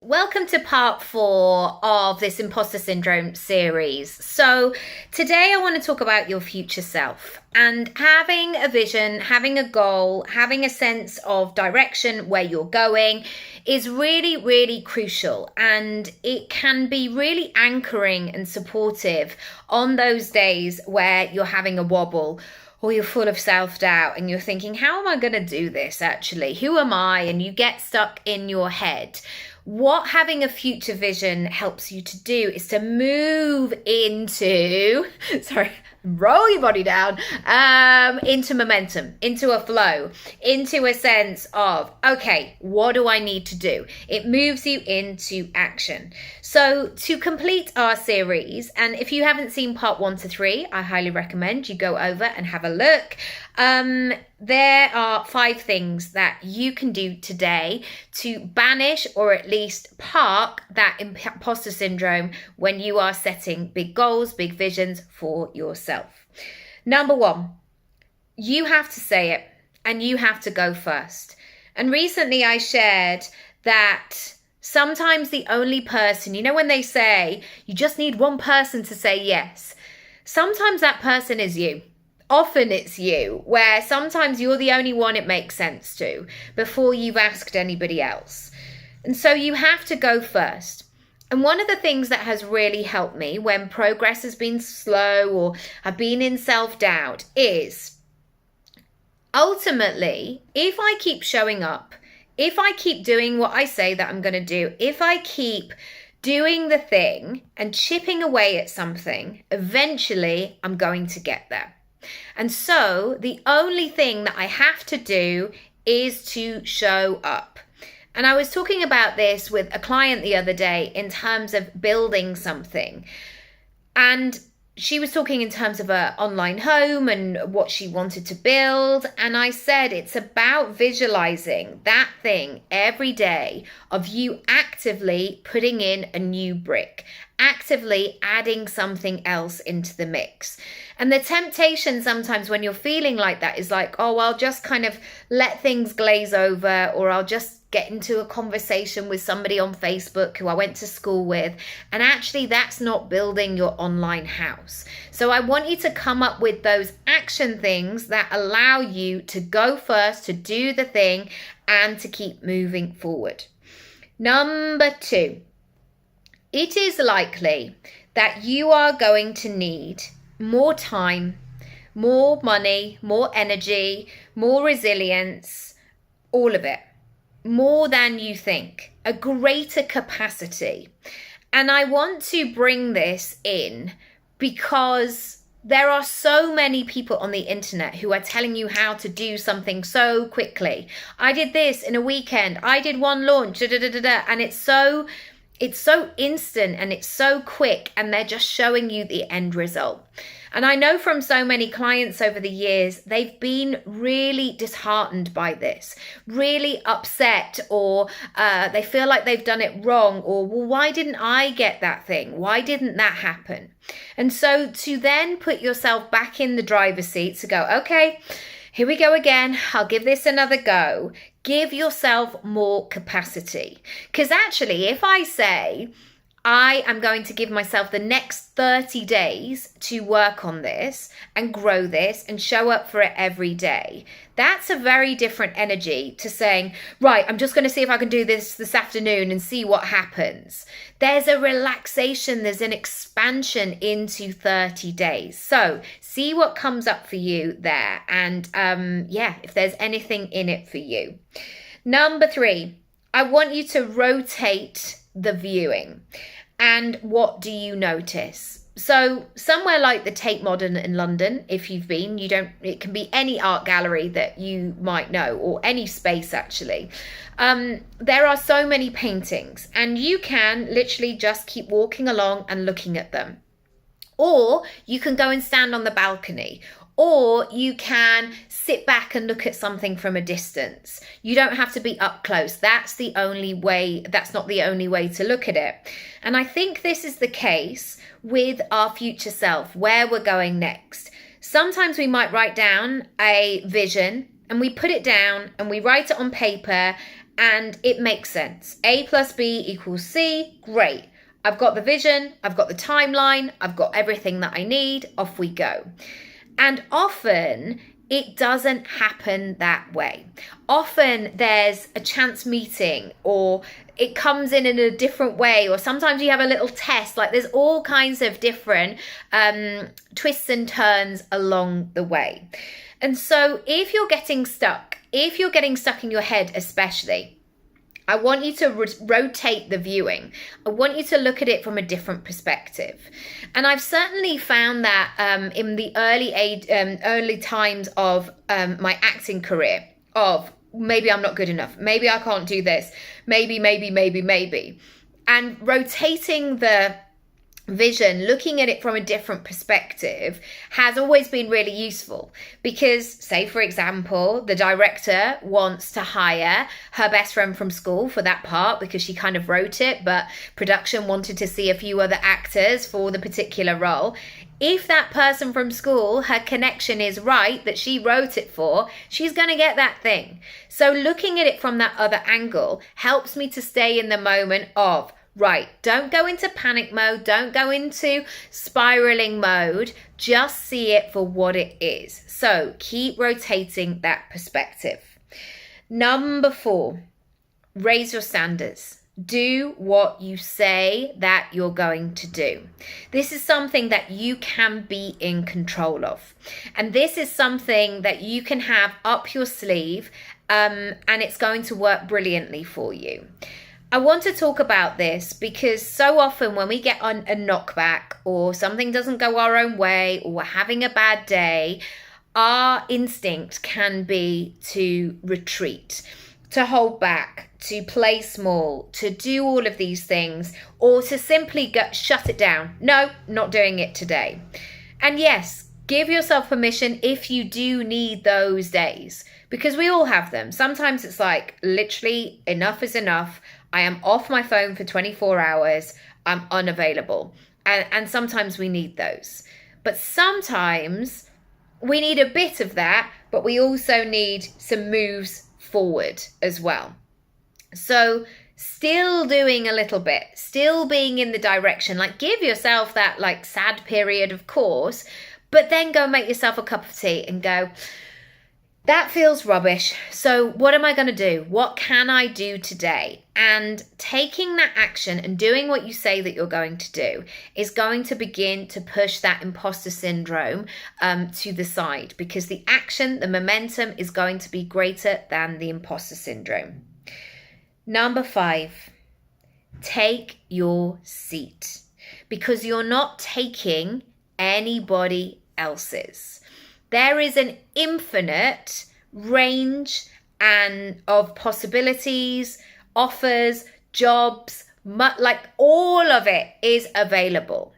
Welcome to part 4 of this Imposter Syndrome series. So today I want to talk about your future self and having a vision, having a goal, having a sense of direction where you're going is really, really crucial, and it can be really anchoring and supportive on those days where you're having a wobble or you're full of self-doubt and you're thinking, how am I going to do this actually? Who am I? And you get stuck in your head. What having a future vision helps you to do is to move into, roll your body down, into momentum, into a flow, into a sense of, okay, what do I need to do? It moves you into action. So to complete our series, and if you haven't seen part 1 to 3, I highly recommend you go over and have a look. There are 5 things that you can do today to banish or at least park that imposter syndrome when you are setting big goals, big visions for yourself. Number 1, you have to say it and you have to go first. And recently I shared that sometimes the only person, when they say you just need one person to say yes, sometimes that person is you. Often it's you, where sometimes you're the only one it makes sense to before you've asked anybody else. And so you have to go first. And one of the things that has really helped me when progress has been slow or I've been in self-doubt is ultimately, if I keep showing up, if I keep doing what I say that I'm going to do, if I keep doing the thing and chipping away at something, eventually I'm going to get there. And so the only thing that I have to do is to show up. And I was talking about this with a client the other day in terms of building something. And she was talking in terms of her online home and what she wanted to build. And I said, it's about visualizing that thing every day of you actively putting in a new brick, actively adding something else into the mix. And the temptation sometimes when you're feeling like that is like, oh, I'll just kind of let things glaze over, or I'll just get into a conversation with somebody on Facebook who I went to school with. And actually that's not building your online house. So I want you to come up with those action things that allow you to go first, to do the thing, and to keep moving forward. Number 2, it is likely that you are going to need more time, more money, more energy, more resilience, all of it. More than you think, a greater capacity. And I want to bring this in because there are so many people on the internet who are telling you how to do something so quickly. I did this in a weekend. I did one launch, and it's so instant and it's so quick, and they're just showing you the end result. And I know from so many clients over the years, they've been really disheartened by this, really upset, or they feel like they've done it wrong, or, well, why didn't I get that thing? Why didn't that happen? And so to then put yourself back in the driver's seat to go, okay, here we go again. I'll give this another go. Give yourself more capacity. Because actually, if I say, I am going to give myself the next 30 days to work on this and grow this and show up for it every day, that's a very different energy to saying, right, I'm just going to see if I can do this afternoon and see what happens. There's a relaxation, there's an expansion into 30 days. So see what comes up for you there. And if there's anything in it for you. Number 3, I want you to rotate the viewing. And what do you notice? So somewhere like the Tate Modern in London, if you've been, it can be any art gallery that you might know, or any space actually. There are so many paintings, and you can literally just keep walking along and looking at them. Or you can go and stand on the balcony, or you can sit back and look at something from a distance. You don't have to be up close. That's not the only way to look at it. And I think this is the case with our future self, where we're going next. Sometimes we might write down a vision and we put it down and we write it on paper And it makes sense. A plus B equals C. Great. I've got the vision, I've got the timeline, I've got everything that I need. Off we go. And often it doesn't happen that way. Often there's a chance meeting, or it comes in a different way, or sometimes you have a little test. Like, there's all kinds of different twists and turns along the way. And so if you're getting stuck in your head especially, I want you to rotate the viewing. I want you to look at it from a different perspective. And I've certainly found that in the early times of my acting career, of maybe I'm not good enough, maybe I can't do this, maybe. And rotating the vision, looking at it from a different perspective, has always been really useful. Because, say for example, the director wants to hire her best friend from school for that part because she kind of wrote it, but production wanted to see a few other actors for the particular role. If that person from school, her connection is right, that she wrote it for, she's going to get that thing. So looking at it from that other angle helps me to stay in the moment of, right, don't go into panic mode, don't go into spiraling mode, just see it for what it is. So keep rotating that perspective. Number 4, raise your standards. Do what you say that you're going to do. This is something that you can be in control of. And this is something that you can have up your sleeve, and it's going to work brilliantly for you. I want to talk about this because so often when we get on a knockback, or something doesn't go our own way, or we're having a bad day, our instinct can be to retreat, to hold back, to play small, to do all of these things, or to simply shut it down. No, not doing it today. And yes, give yourself permission if you do need those days, because we all have them. Sometimes it's like, literally, enough is enough. I am off my phone for 24 hours. I'm unavailable. And sometimes we need those. But sometimes we need a bit of that, but we also need some moves forward as well. So still doing a little bit, still being in the direction, like give yourself that like sad period, of course, but then go make yourself a cup of tea and go, that feels rubbish. So what am I going to do? What can I do today? And taking that action and doing what you say that you're going to do is going to begin to push that imposter syndrome to the side, because the action, the momentum is going to be greater than the imposter syndrome. Number 5, take your seat, because you're not taking anybody else's. There is an infinite range of possibilities, offers, jobs, like all of it is available.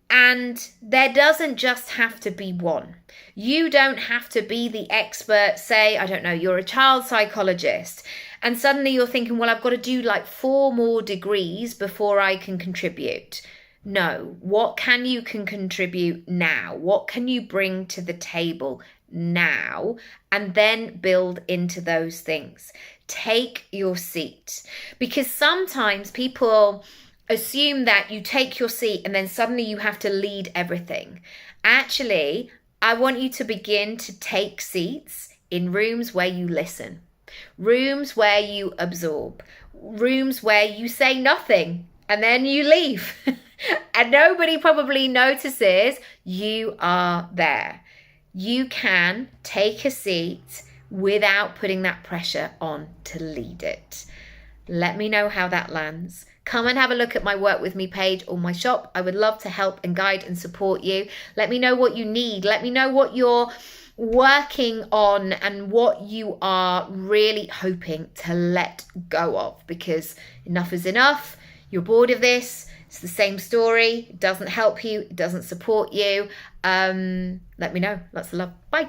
And there doesn't just have to be one. You don't have to be the expert. Say, I don't know, you're a child psychologist, and suddenly you're thinking, well, I've got to do like 4 more degrees before I can contribute. No, what can you contribute now? What can you bring to the table now? And then build into those things. Take your seat. Because sometimes people assume that you take your seat and then suddenly you have to lead everything. Actually, I want you to begin to take seats in rooms where you listen, rooms where you absorb, rooms where you say nothing and then you leave. And nobody probably notices you are there. You can take a seat without putting that pressure on to lead it. Let me know how that lands. Come and have a look at my Work With Me page or my shop. I would love to help and guide and support you. Let me know what you need. Let me know what you're working on and what you are really hoping to let go of, because enough is enough. You're bored of this. It's the same story. It doesn't help you. It doesn't support you. Let me know. Lots of love. Bye.